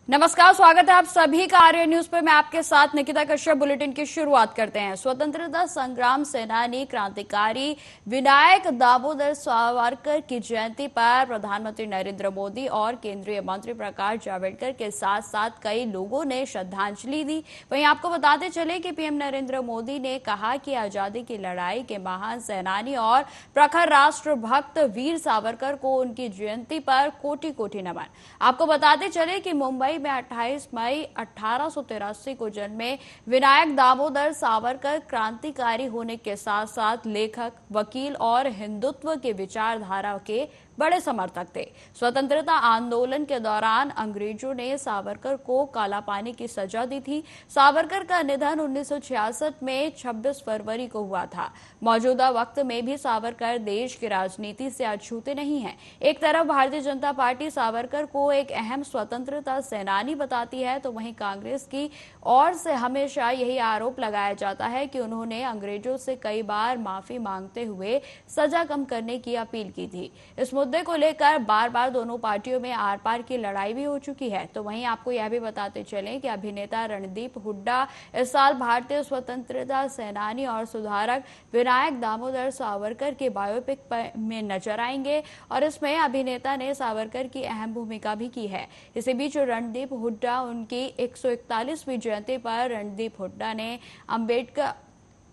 नमस्कार, स्वागत है आप सभी का आर्य न्यूज पर। मैं आपके साथ निकिता कश्यप। बुलेटिन की शुरुआत करते हैं। स्वतंत्रता संग्राम सेनानी क्रांतिकारी विनायक दामोदर सावरकर की जयंती पर प्रधानमंत्री नरेंद्र मोदी और केंद्रीय मंत्री प्रकाश जावड़ेकर के साथ साथ कई लोगों ने श्रद्धांजलि दी। वहीं आपको बताते चले कि पीएम नरेंद्र मोदी ने कहा कि आजादी की लड़ाई के महान सेनानी और प्रखर राष्ट्रभक्त वीर सावरकर को उनकी जयंती पर कोटि कोटि नमन। आपको बताते चले कि मुंबई में 28 मई 1883 को जन्मे विनायक दामोदर सावरकर क्रांतिकारी होने के साथ साथ लेखक, वकील और हिंदुत्व के विचारधारा के बड़े समर्थक थे। स्वतंत्रता आंदोलन के दौरान अंग्रेजों ने सावरकर को काला पानी की सजा दी थी। सावरकर का निधन 1966 में 26 फरवरी को हुआ था। मौजूदा वक्त में भी सावरकर देश की राजनीति से अछूते नहीं हैं। एक तरफ भारतीय जनता पार्टी सावरकर को एक अहम स्वतंत्रता सेनानी बताती है, तो वहीं कांग्रेस की ओर से हमेशा यही आरोप लगाया जाता है कि उन्होंने अंग्रेजों से कई बार माफी मांगते हुए सजा कम करने की अपील की थी। इस मुद्दे को लेकर बार बार दोनों पार्टियों में आर पार की लड़ाई भी हो चुकी है। तो वहीं आपको यह भी बताते चलें कि अभिनेता रणदीप हुड्डा इस साल भारतीय स्वतंत्रता सेनानी और सुधारक विनायक दामोदर सावरकर के बायोपिक में नजर आएंगे और इसमें अभिनेता ने सावरकर की अहम भूमिका भी की है। इसी बीच रणदीप हुड्डा उनकी 141वीं जयंती पर रणदीप हुड्डा ने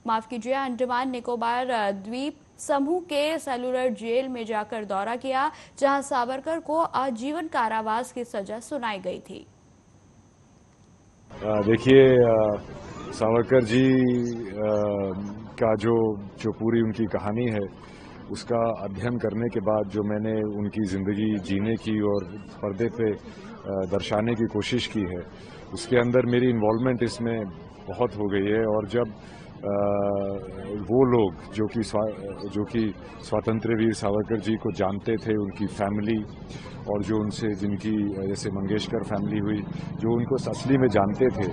अंडमान निकोबार द्वीप समूह के सेलुलर जेल में जाकर दौरा किया, जहां सावरकर को आजीवन कारावास की सजा सुनाई गई थी। देखिए, सावरकर जी का जो पूरी उनकी कहानी है, उसका अध्ययन करने के बाद जो मैंने उनकी ज़िंदगी जीने की और पर्दे पे दर्शाने की कोशिश की है, उसके अंदर मेरी इन्वॉल्वमेंट इसमें बहुत हो गई है। और जब वो लोग जो कि स्वतंत्र वीर सावरकर जी को जानते थे, उनकी फैमिली और जो उनसे जिनकी जैसे मंगेशकर फैमिली हुई, जो उनको असली में जानते थे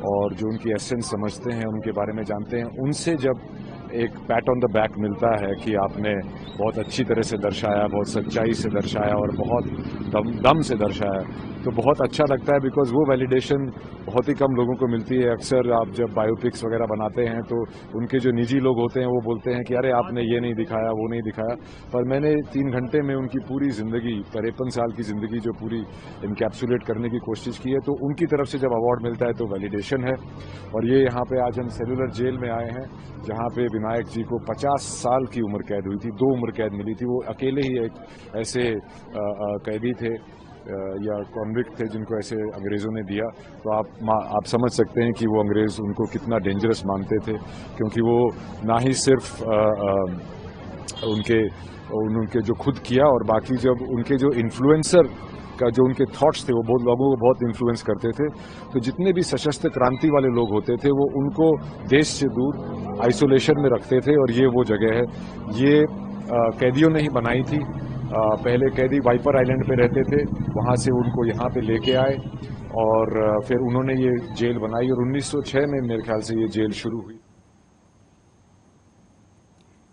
और जो उनकी एसेंस समझते हैं, उनके बारे में जानते हैं, उनसे जब एक पैट ऑन द बैक मिलता है कि आपने बहुत अच्छी तरह से दर्शाया, बहुत सच्चाई से दर्शाया और बहुत दम से दर्शाया, तो बहुत अच्छा लगता है। बिकॉज वो वैलिडेशन बहुत ही कम लोगों को मिलती है। अक्सर आप जब बायोपिक्स वगैरह बनाते हैं तो उनके जो निजी लोग होते हैं वो बोलते हैं कि अरे आपने ये नहीं दिखाया, वो नहीं दिखाया। पर मैंने 3 घंटे में उनकी पूरी ज़िंदगी, 53 साल की ज़िंदगी जो पूरी इनकैप्सुलेट करने की कोशिश की है, तो उनकी तरफ से जब अवार्ड मिलता है तो वैलिडेशन है। और ये यहाँ पे आज हम सेलुलर जेल में आए हैं, जहाँ पे विनायक जी को 50 साल की उम्र कैद हुई थी, 2 उम्र कैद मिली थी। वो अकेले ही एक ऐसे कैदी थे या कॉन्विक्ट थे जिनको ऐसे अंग्रेज़ों ने दिया। तो आप समझ सकते हैं कि वो अंग्रेज़ उनको कितना डेंजरस मानते थे, क्योंकि वो ना ही सिर्फ उनके जो खुद किया, और बाकी जब उनके जो इन्फ्लुएंसर का जो उनके थॉट्स थे, वो बहुत लोगों को बहुत इन्फ्लुएंस करते थे। तो जितने भी सशस्त्र क्रांति वाले लोग होते थे, वो उनको देश से दूर आइसोलेशन में रखते थे। और ये वो जगह है, ये कैदियों ने ही बनाई थी। पहले कैदी वाइपर आइलैंड पे रहते थे, वहाँ से उनको यहाँ पे लेके आए और फिर उन्होंने ये जेल बनाई और 1906 में मेरे ख्याल से ये जेल शुरू हुई।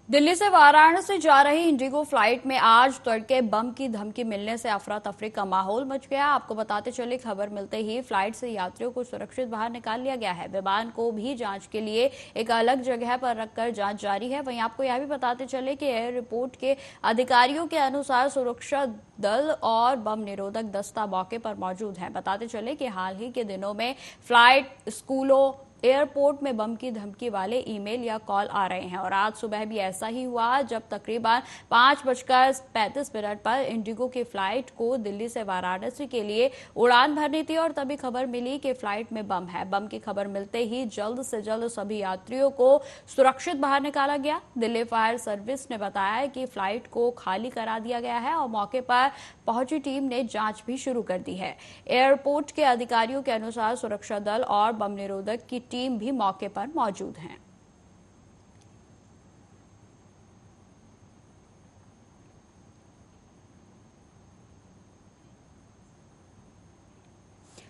दिल्ली से वाराणसी जा रही इंडिगो फ्लाइट में आज तड़के बम की धमकी मिलने से अफरा तफरी का माहौल मच गया। आपको बताते चले, खबर मिलते ही फ्लाइट से यात्रियों को सुरक्षित बाहर निकाल लिया गया है। विमान को भी जांच के लिए एक अलग जगह पर रखकर जांच जारी है। वहीं आपको यह भी बताते चले कि एयरपोर्ट के अधिकारियों के अनुसार सुरक्षा दल और बम निरोधक दस्ता मौके पर मौजूद है। बताते चले कि हाल ही के दिनों में फ्लाइट, स्कूलों, एयरपोर्ट में बम की धमकी वाले ईमेल या कॉल आ रहे हैं। और आज सुबह भी ऐसा ही हुआ, जब तकरीबन 5:35 पर इंडिगो की फ्लाइट को दिल्ली से वाराणसी के लिए उड़ान भरनी थी और तभी खबर मिली कि फ्लाइट में बम है। बम की खबर मिलते ही जल्द से जल्द सभी यात्रियों को सुरक्षित बाहर निकाला गया। दिल्ली फायर सर्विस ने बताया कि फ्लाइट को खाली करा दिया गया है और मौके पर पहुंची टीम ने जांच भी शुरू कर दी है। एयरपोर्ट के अधिकारियों के अनुसार सुरक्षा दल और बम निरोधक की टीम भी मौके पर मौजूद है।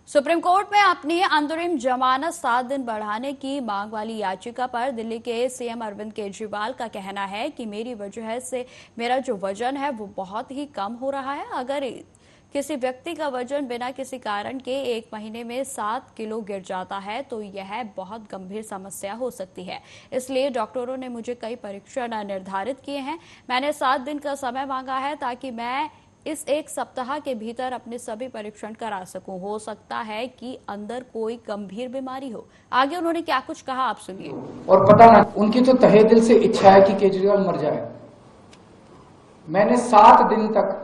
सुप्रीम कोर्ट में अपनी अंतरिम जमानत 7 दिन बढ़ाने की मांग वाली याचिका पर दिल्ली के सीएम अरविंद केजरीवाल का कहना है कि मेरी वजह से मेरा जो वजन है वो बहुत ही कम हो रहा है। अगर किसी व्यक्ति का वजन बिना किसी कारण के 1 महीने में 7 किलो गिर जाता है तो यह बहुत गंभीर समस्या हो सकती है। इसलिए डॉक्टरों ने मुझे कई परीक्षण निर्धारित किए हैं। मैंने 7 दिन का समय मांगा है ताकि मैं इस 1 सप्ताह के भीतर अपने सभी परीक्षण करा सकूं। हो सकता है कि अंदर कोई गंभीर बीमारी हो। आगे उन्होंने क्या कुछ कहा, आप सुनिए। और पता ना, उनकी तो तहे दिल से इच्छा है कि केजरीवाल मर जाए। मैंने 7 दिन तक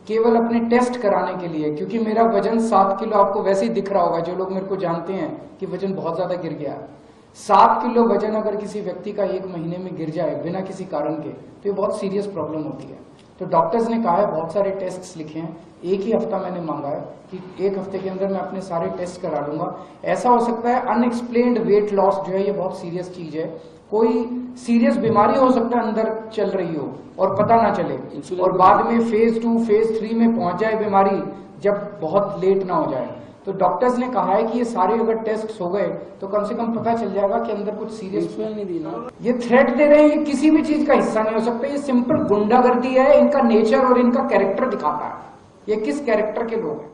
केवल अपने टेस्ट कराने के लिए, क्योंकि मेरा वजन 7 किलो आपको वैसे ही दिख रहा होगा, जो लोग मेरे को जानते हैं कि वजन बहुत ज्यादा गिर गया। 7 किलो वजन अगर किसी व्यक्ति का 1 महीने में गिर जाए बिना किसी कारण के, तो ये बहुत सीरियस प्रॉब्लम होती है। तो डॉक्टर्स ने कहा है, बहुत सारे टेस्ट लिखे हैं, 1 ही हफ्ता मैंने मांगा है कि 1 हफ्ते के अंदर मैं अपने सारे टेस्ट करा लूंगा। ऐसा हो सकता है अनएक्सप्लेन्ड वेट लॉस जो है, ये बहुत सीरियस चीज है। कोई सीरियस बीमारी हो सकता है अंदर चल रही हो और पता ना चले, और बाद में फेज 2 फेज 3 में पहुंच जाए बीमारी, जब बहुत लेट ना हो जाए। तो डॉक्टर्स ने कहा है कि ये सारे अगर टेस्ट हो गए तो कम से कम पता चल जाएगा कि अंदर कुछ सीरियस नहीं दी ना। ये थ्रेट दे रहे हैं, ये किसी भी चीज का हिस्सा नहीं हो सकता। ये सिंपल गुंडागर्दी है, इनका नेचर और इनका कैरेक्टर दिखाता है ये किस कैरेक्टर के लोग हैं।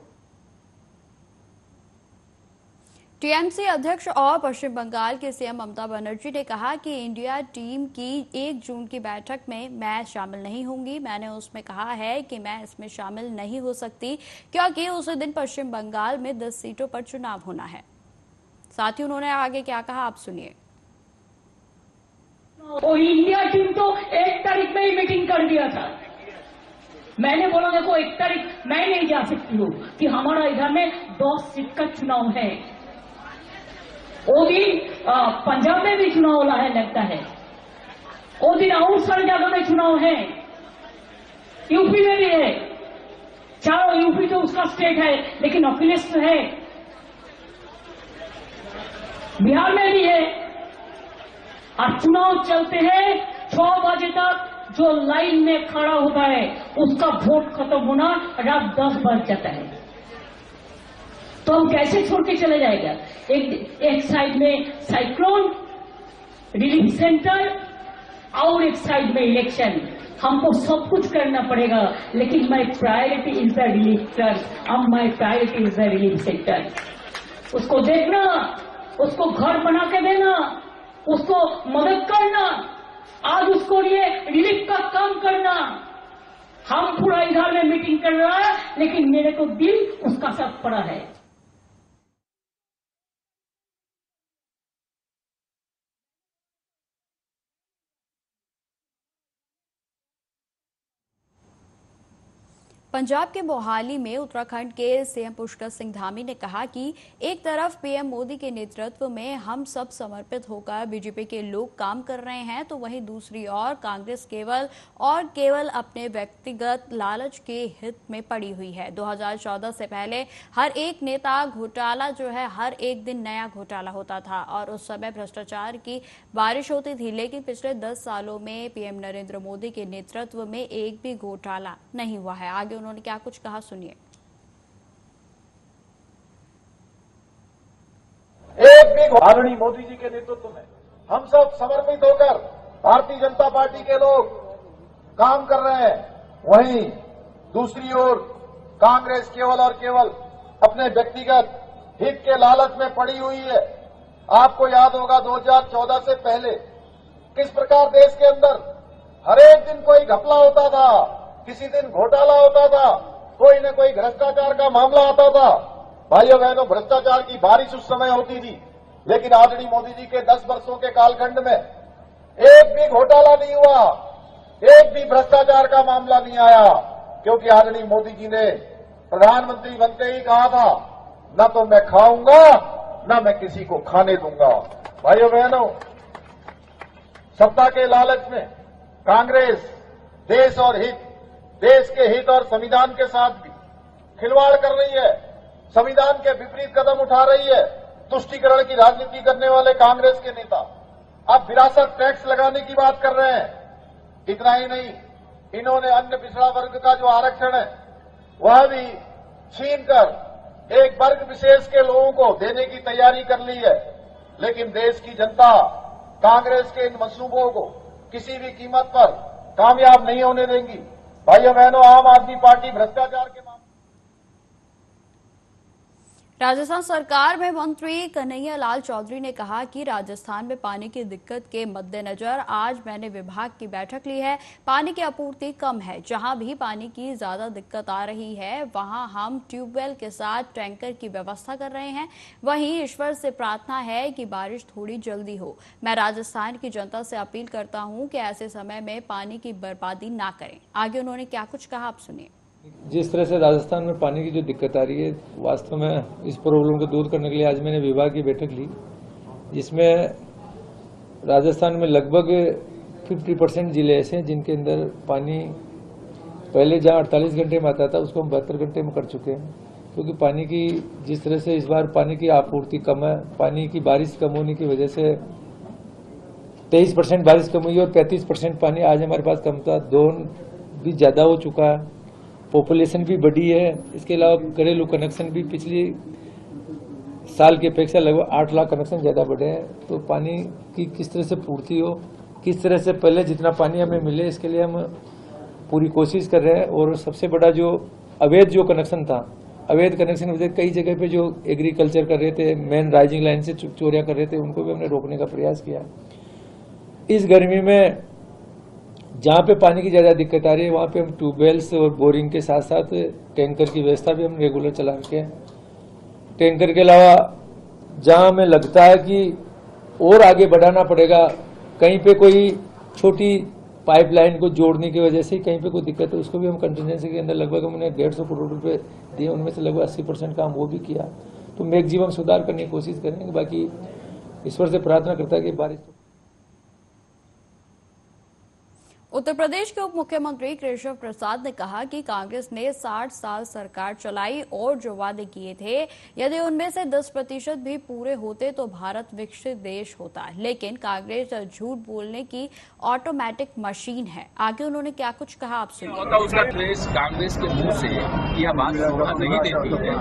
टीएमसी अध्यक्ष और पश्चिम बंगाल के सीएम ममता बनर्जी ने कहा कि इंडिया टीम की 1 जून की बैठक में मैं शामिल नहीं होंगी। मैंने उसमें कहा है कि मैं इसमें शामिल नहीं हो सकती क्योंकि उसी दिन पश्चिम बंगाल में 10 सीटों पर चुनाव होना है। साथ ही उन्होंने आगे क्या कहा, आप सुनिए। और इंडिया टीम तो 1 तारीख में ही मीटिंग कर दिया था। मैंने बोला देखो 1 तारीख मैं नहीं जा सकती हूँ कि हमारा इधर में 10 सीट का चुनाव है। वो दिन पंजाब में भी चुनाव होना है लगता है, वो दिन और सारी जगह में चुनाव है, यूपी में भी है। चारों यूपी तो उसका स्टेट है लेकिन अखिलेश है, बिहार में भी है। और चुनाव चलते हैं 6 बजे तक, जो लाइन में खड़ा होता है उसका वोट खत्म होना रात 10 बज जाता है। तो हम कैसे छोड़ के चले जाएगा? एक साइड में साइक्लोन रिलीफ सेंटर और एक साइड में इलेक्शन। हमको सब कुछ करना पड़ेगा, लेकिन my priority is the relief centre. My priority is the relief centre. उसको देखना, उसको घर बना के देना, उसको मदद करना, आज उसको लिए रिलीफ का काम करना। हम पूरा इधर में मीटिंग कर रहा है, लेकिन मेरे को दिल उसका साथ पड़ा है। पंजाब के मोहाली में उत्तराखंड के सीएम पुष्कर सिंह धामी ने कहा कि एक तरफ पीएम मोदी के नेतृत्व में हम सब समर्पित होकर बीजेपी के लोग काम कर रहे हैं, तो वहीं दूसरी ओर कांग्रेस केवल अपने व्यक्तिगत लालच के हित में पड़ी हुई है। 2014 से पहले हर एक नेता घोटाला जो है, हर एक दिन नया घोटाला होता था और उस समय भ्रष्टाचार की बारिश होती थी, लेकिन पिछले 10 सालों में पीएम नरेंद्र मोदी के नेतृत्व में एक भी घोटाला नहीं हुआ है। आगे उन्होंने क्या कुछ कहा, सुनिए। एक भी आदरणीय मोदी जी के नेतृत्व में हम सब समर्पित होकर भारतीय जनता पार्टी के लोग काम कर रहे हैं, वहीं दूसरी ओर कांग्रेस केवल और केवल अपने व्यक्तिगत हित के लालच में पड़ी हुई है। आपको याद होगा 2014 से पहले किस प्रकार देश के अंदर हर एक दिन कोई घपला होता था, किसी दिन घोटाला होता था, कोई न कोई भ्रष्टाचार का मामला आता था। भाइयों बहनों, भ्रष्टाचार की बारिश उस समय होती थी, लेकिन आदरणीय मोदी जी के 10 वर्षों के कालखंड में एक भी घोटाला नहीं हुआ, एक भी भ्रष्टाचार का मामला नहीं आया, क्योंकि आदरणीय मोदी जी ने प्रधानमंत्री बनते ही कहा था, न तो मैं खाऊंगा न मैं किसी को खाने दूंगा। भाइयों बहनों, सत्ता के लालच में कांग्रेस देश के हित और संविधान के साथ भी खिलवाड़ कर रही है, संविधान के विपरीत कदम उठा रही है। तुष्टीकरण की राजनीति करने वाले कांग्रेस के नेता अब विरासत टैक्स लगाने की बात कर रहे हैं। इतना ही नहीं, इन्होंने अन्य पिछड़ा वर्ग का जो आरक्षण है वह भी छीनकर एक वर्ग विशेष के लोगों को देने की तैयारी कर ली है। लेकिन देश की जनता कांग्रेस के इन मंसूबों को किसी भी कीमत पर कामयाब नहीं होने देंगी। भाइयों बहनों, आम आदमी पार्टी भ्रष्टाचार के मामले राजस्थान सरकार में मंत्री कन्हैया लाल चौधरी ने कहा कि राजस्थान में पानी की दिक्कत के मद्देनजर आज मैंने विभाग की बैठक ली है। पानी की आपूर्ति कम है, जहां भी पानी की ज्यादा दिक्कत आ रही है वहां हम ट्यूबवेल के साथ टैंकर की व्यवस्था कर रहे हैं। वहीं ईश्वर से प्रार्थना है कि बारिश थोड़ी जल्दी हो। मैं राजस्थान की जनता से अपील करता हूं कि ऐसे समय में पानी की बर्बादी ना करें। आगे उन्होंने क्या कुछ कहा, आप सुनिए। जिस तरह से राजस्थान में पानी की जो दिक्कत आ रही है, वास्तव में इस प्रॉब्लम को दूर करने के लिए आज मैंने विभाग की बैठक ली, जिसमें राजस्थान में लगभग 50% जिले ऐसे हैं जिनके अंदर पानी पहले जहां 48 घंटे में आता था उसको हम 72 घंटे में कर चुके हैं। क्योंकि पानी की जिस तरह से इस बार पानी की आपूर्ति कम है, पानी की बारिश कम होने की वजह से 23% बारिश कम हुई और 35% पानी आज हमारे पास कम था। दोन भी ज्यादा हो चुका है, पॉपुलेशन भी बढ़ी है। इसके अलावा घरेलू कनेक्शन भी पिछली साल की अपेक्षा लगभग 8 लाख कनेक्शन ज्यादा बढ़े हैं। तो पानी की किस तरह से पूर्ति हो, किस तरह से पहले जितना पानी हमें मिले, इसके लिए हम पूरी कोशिश कर रहे हैं। और सबसे बड़ा जो अवैध जो कनेक्शन था, अवैध कनेक्शन वजह कई जगह पे जो एग्रीकल्चर कर रहे थे, मेन राइजिंग लाइन से चोरियां कर रहे थे, उनको भी हमने रोकने का प्रयास किया। इस गर्मी में जहाँ पे पानी की ज्यादा दिक्कत आ रही है वहाँ पे हम ट्यूबवेल्स और बोरिंग के साथ साथ टैंकर की व्यवस्था भी हम रेगुलर चला रखे हैं। टैंकर के अलावा जहाँ हमें लगता है कि और आगे बढ़ाना पड़ेगा, कहीं पे कोई छोटी पाइपलाइन को जोड़ने की वजह से कहीं पे कोई दिक्कत है, उसको भी हम कंटिजेंसी के अंदर लगभग हमने 150 करोड़ रुपए दिए, उनमें से लगभग 80% काम वो भी किया। तो मैक्सिमम सुधार करने की कोशिश करेंगे। बाकी ईश्वर से प्रार्थना करता है कि बारिश। उत्तर प्रदेश के उप मुख्यमंत्री केशव प्रसाद ने कहा कि कांग्रेस ने 60 साल सरकार चलाई और जो वादे किए थे, यदि उनमें से 10% भी पूरे होते तो भारत विकसित देश होता। लेकिन कांग्रेस झूठ बोलने की ऑटोमेटिक मशीन है। आगे उन्होंने क्या कुछ कहा, आप सुनिए। होता उसका ट्रेस कांग्रेस के मुंह से यह बात नहीं देती है,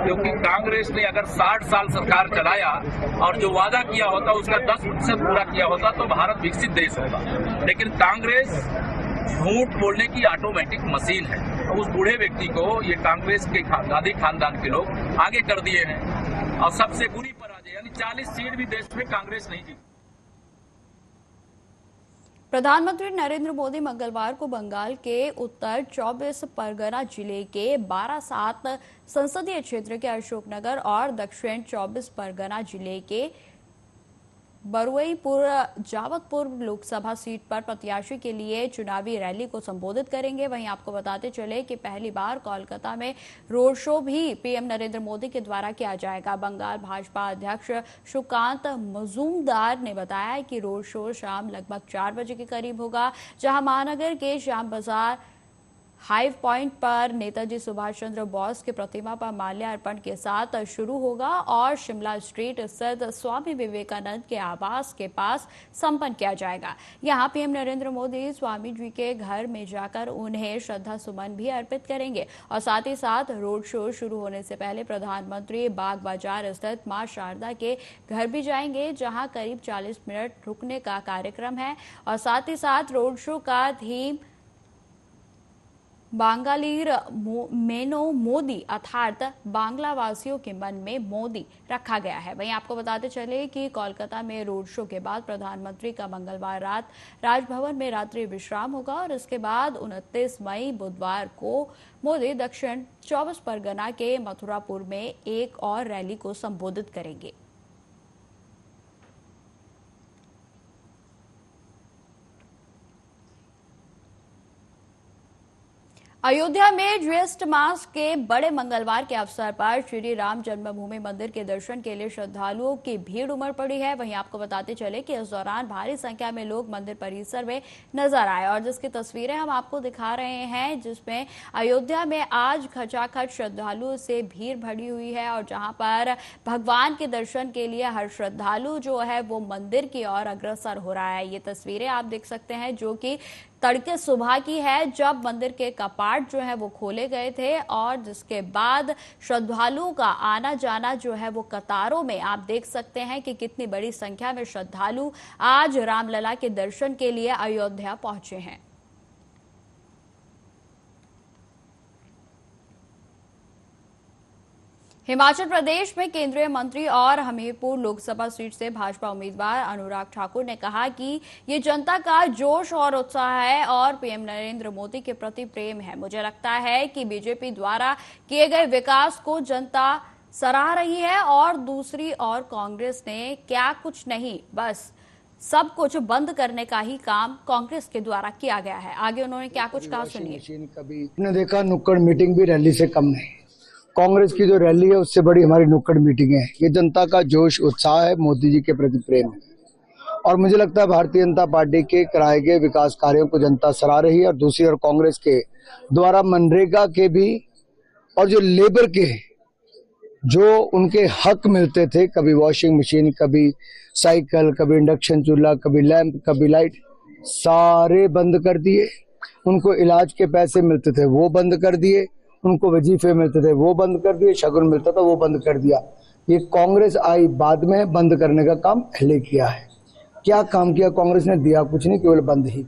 क्योंकि कांग्रेस ने अगर 60 साल सरकार चलाया और जो वादा किया होता उसका 10% पूरा किया होता तो भारत विकसित देश होता। लेकिन कांग्रेस झूठ बोलने की ऑटोमेटिक मशीन है। उस बूढ़े व्यक्ति को ये कांग्रेस के गांधी खानदान के लोग आगे कर दिए हैं और सबसे बुरी पराजय, यानी 40 सीट भी देश में कांग्रेस नहीं जीती। प्रधानमंत्री नरेंद्र मोदी मंगलवार को बंगाल के उत्तर 24 परगना जिले के बारासात संसदीय क्षेत्र के अशोकनगर और दक्षिण 24 परगना जिले के बरुईपुर जावतपुर लोकसभा सीट पर प्रत्याशी के लिए चुनावी रैली को संबोधित करेंगे। वहीं आपको बताते चले कि पहली बार कोलकाता में रोड शो भी पीएम नरेंद्र मोदी के द्वारा किया जाएगा। बंगाल भाजपा अध्यक्ष सुकांत मजूमदार ने बताया कि रोड शो शाम लगभग 4 बजे के करीब होगा, जहां महानगर के श्याम बाजार हाइव पॉइंट पर नेताजी सुभाष चंद्र बोस की प्रतिमा पर माल्यार्पण के साथ शुरू होगा और शिमला स्ट्रीट स्थित स्वामी विवेकानंद के आवास के पास संपन्न किया जाएगा। यहां पीएम नरेंद्र मोदी स्वामी जी के घर में जाकर उन्हें श्रद्धा सुमन भी अर्पित करेंगे और साथ ही साथ रोड शो शुरू होने से पहले प्रधानमंत्री बाग बाजार स्थित मां शारदा के घर भी जाएंगे, जहां करीब 40 मिनट रुकने का कार्यक्रम है। और साथ ही साथ रोड शो का थीम बांगालीर मेनो मोदी अर्थात बांग्ला वासियों के मन में मोदी रखा गया है। वहीं आपको बताते चले कि कोलकाता में रोड शो के बाद प्रधानमंत्री का मंगलवार रात राजभवन में रात्रि विश्राम होगा और इसके बाद 29 मई बुधवार को मोदी दक्षिण 24 परगना के मथुरापुर में एक और रैली को संबोधित करेंगे। अयोध्या में ज्येष्ठ मास के बड़े मंगलवार के अवसर पर श्री राम जन्मभूमि मंदिर के दर्शन के लिए श्रद्धालुओं की भीड़ उमड़ पड़ी है। वहीं आपको बताते चले कि इस दौरान भारी संख्या में लोग मंदिर परिसर में नजर आए और जिसकी तस्वीरें हम आपको दिखा रहे हैं, जिसमें अयोध्या में आज खचाखच श्रद्धालुओं से भीड़ भरी हुई है और जहां पर भगवान के दर्शन के लिए हर श्रद्धालु जो है वो मंदिर की ओर अग्रसर हो रहा है। ये तस्वीरें आप देख सकते हैं जो कि तड़के सुबह की है, जब मंदिर के कपाट जो है वो खोले गए थे और जिसके बाद श्रद्धालुओं का आना जाना जो है वो कतारों में आप देख सकते हैं कि कितनी बड़ी संख्या में श्रद्धालु आज रामलला के दर्शन के लिए अयोध्या पहुंचे हैं। हिमाचल प्रदेश में केंद्रीय मंत्री और हमीरपुर लोकसभा सीट से भाजपा उम्मीदवार अनुराग ठाकुर ने कहा कि ये जनता का जोश और उत्साह है और पीएम नरेंद्र मोदी के प्रति प्रेम है। मुझे लगता है कि बीजेपी द्वारा किए गए विकास को जनता सराह रही है और दूसरी ओर कांग्रेस ने क्या कुछ नहीं, बस सब कुछ बंद करने का ही काम कांग्रेस के द्वारा किया गया है। आगे उन्होंने क्या कुछ कहा, सुनिए। कभी ने देखा नुक्कड़ मीटिंग भी रैली से कम नहीं। कांग्रेस की जो रैली है उससे बड़ी हमारी नुक्कड़ मीटिंग है। ये जनता का जोश उत्साह है, मोदी जी के प्रति प्रेम है और मुझे लगता है भारतीय जनता पार्टी के कराए गए विकास कार्यों को जनता सराह रही है। और दूसरी ओर कांग्रेस के द्वारा मनरेगा के भी और जो लेबर के जो उनके हक मिलते थे, कभी वॉशिंग मशीन, कभी साइकिल, कभी इंडक्शन चूल्हा, कभी लैंप, कभी लाइट, सारे बंद कर दिए। उनको इलाज के पैसे मिलते थे वो बंद कर दिए, उनको वजीफे मिलते थे वो बंद कर दिए, शगुन मिलता था वो बंद कर दिया। ये कांग्रेस आई बाद में बंद करने का काम पहले किया है। क्या काम किया कांग्रेस ने? दिया कुछ नहीं, केवल बंद ही।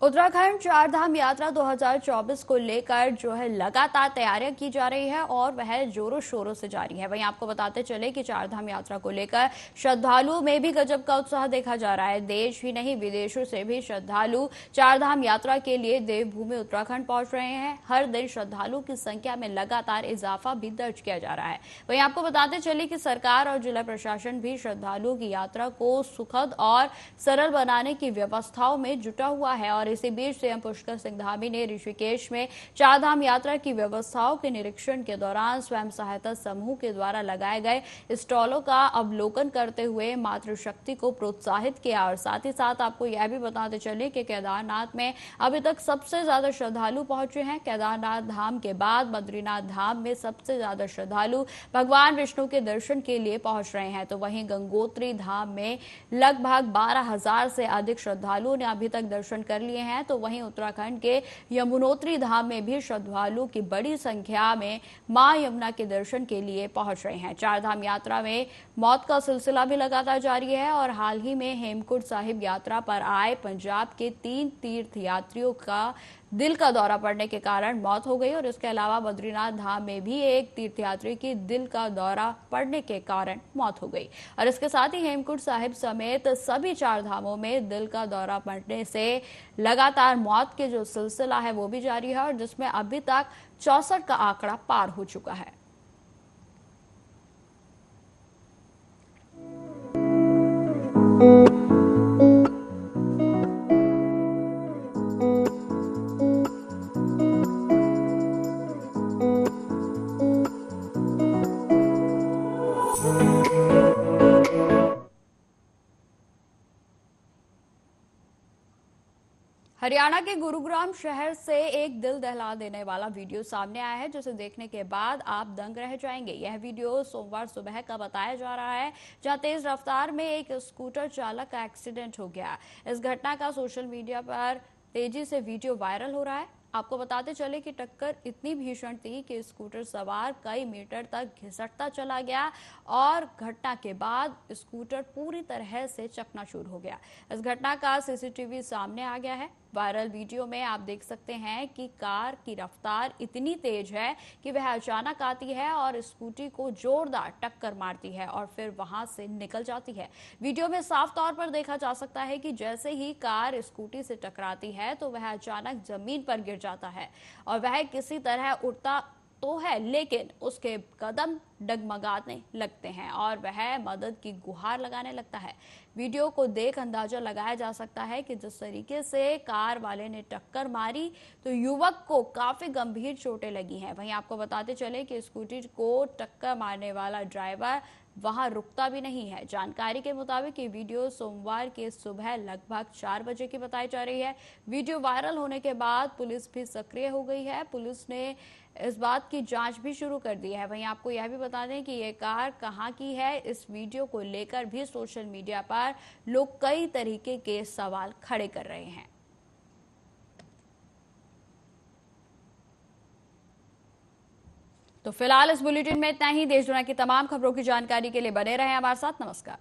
उत्तराखंड चारधाम यात्रा 2024 को लेकर जो है लगातार तैयारियां की जा रही है और वह जोरों शोरों से जारी है। वहीं आपको बताते चले कि चारधाम यात्रा को लेकर श्रद्धालुओं में भी गजब का उत्साह देखा जा रहा है। देश ही नहीं विदेशों से भी श्रद्धालु चारधाम यात्रा के लिए देवभूमि उत्तराखंड पहुंच रहे हैं। हर दिन श्रद्धालुओं की संख्या में लगातार इजाफा भी दर्ज किया जा रहा है। वहीं आपको बताते चले कि सरकार और जिला प्रशासन भी श्रद्धालुओं की यात्रा को सुखद और सरल बनाने की व्यवस्थाओं में जुटा हुआ है। और इसी बीच सीएम पुष्कर सिंह धामी ने ऋषिकेश में चारधाम यात्रा की व्यवस्थाओं के निरीक्षण के दौरान स्वयं सहायता समूह के द्वारा लगाए गए स्टॉलों का अवलोकन करते हुए मातृशक्ति को प्रोत्साहित किया। और साथ ही साथ आपको यह भी बताते चले कि केदारनाथ में अभी तक सबसे ज्यादा श्रद्धालु पहुंचे हैं। केदारनाथ धाम के बाद बद्रीनाथ धाम में सबसे ज्यादा श्रद्धालु भगवान विष्णु के दर्शन के लिए पहुंच रहे हैं। तो वहीं गंगोत्री धाम में लगभग 12,000 से अधिक श्रद्धालुओं ने अभी तक दर्शन कर लिए हैं। तो वहीं उत्तराखंड के यमुनोत्री धाम में भी श्रद्धालुओं की बड़ी संख्या में मां यमुना के दर्शन के लिए पहुंच रहे हैं। चारधाम यात्रा में मौत का सिलसिला भी लगातार जारी है और हाल ही में हेमकुंड साहिब यात्रा पर आए पंजाब के 3 तीर्थ यात्रियों का दिल का दौरा पड़ने के कारण मौत हो गई। और इसके अलावा बद्रीनाथ धाम में भी एक तीर्थयात्री की दिल का दौरा पड़ने के कारण मौत हो गई। और इसके साथ ही हेमकुंड साहिब समेत सभी 4 धामों में दिल का दौरा पड़ने से लगातार मौत के जो सिलसिला है वो भी जारी है और जिसमें अभी तक 64 का आंकड़ा पार हो चुका है। हरियाणा के गुरुग्राम शहर से एक दिल दहला देने वाला वीडियो सामने आया है जिसे देखने के बाद आप दंग रह जाएंगे। यह वीडियो सोमवार सुबह का बताया जा रहा है जहां तेज रफ्तार में एक स्कूटर चालक का एक्सीडेंट हो गया। इस घटना का सोशल मीडिया पर तेजी से वीडियो वायरल हो रहा है। आपको बताते चले कि टक्कर इतनी भीषण थी कि स्कूटर सवार कई मीटर तक घिसटता चला गया और घटना के बाद स्कूटर पूरी तरह से चकनाचूर हो गया। इस घटना का सीसीटीवी सामने आ गया है। वायरल वीडियो में आप देख सकते हैं कि कार की रफ्तार इतनी तेज है कि वह अचानक आती है और स्कूटी को जोरदार टक्कर मारती है और फिर वहां से निकल जाती है। वीडियो में साफ तौर पर देखा जा सकता है कि जैसे ही कार स्कूटी से टकराती है तो वह अचानक जमीन पर गिर जाता है और वह किसी तरह उठता तो है लेकिन उसके कदम डगमगाने लगते हैं और वह मदद की गुहार लगाने लगता है। वीडियो को देख अंदाजा लगाया जा सकता है कि जिस तरीके से कार वाले ने टक्कर मारी तो युवक को काफी गंभीर चोटें लगी हैं। वहीं आपको बताते चले कि स्कूटी को टक्कर मारने वाला ड्राइवर वहां रुकता भी नहीं है। जानकारी के मुताबिक ये वीडियो सोमवार के सुबह लगभग 4 बजे की बताई जा रही है। वीडियो वायरल होने के बाद पुलिस भी सक्रिय हो गई है। पुलिस ने इस बात की जांच भी शुरू कर दी है। वहीं आपको यह भी बता दें कि ये कार कहां की है, इस वीडियो को लेकर भी सोशल मीडिया पर लोग कई तरीके के सवाल खड़े कर रहे हैं। तो फिलहाल इस बुलेटिन में इतना ही। देश दुनिया की तमाम खबरों की जानकारी के लिए बने रहें हमारे साथ। नमस्कार।